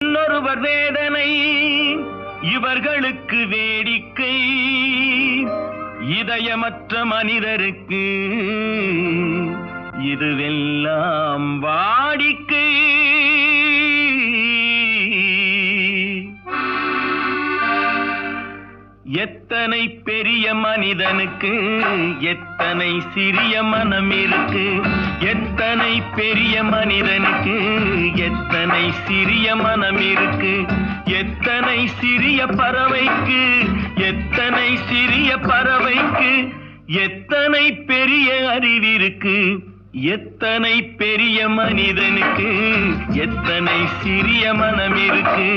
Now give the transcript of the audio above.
இன்னொருவர் வேதனை இவர்களுக்கு வேடிக்கை, இதயமற்ற மனிதருக்கு இதுவெல்லாம் வாடிக்கை. எத்தனை பெரிய மனிதனுக்கு எத்தனை சிறிய மனம் இருக்கு, எத்தனை பெரிய மனிதனுக்கு எத்தனை சிறிய மனம் இருக்கு, எத்தனை சிறிய பறவைக்கு எத்தனை சிறிய பறவைக்கு எத்தனை பெரிய அறிவிருக்கு, எத்தனை பெரிய மனிதனுக்கு எத்தனை சிறிய மனம் இருக்கு.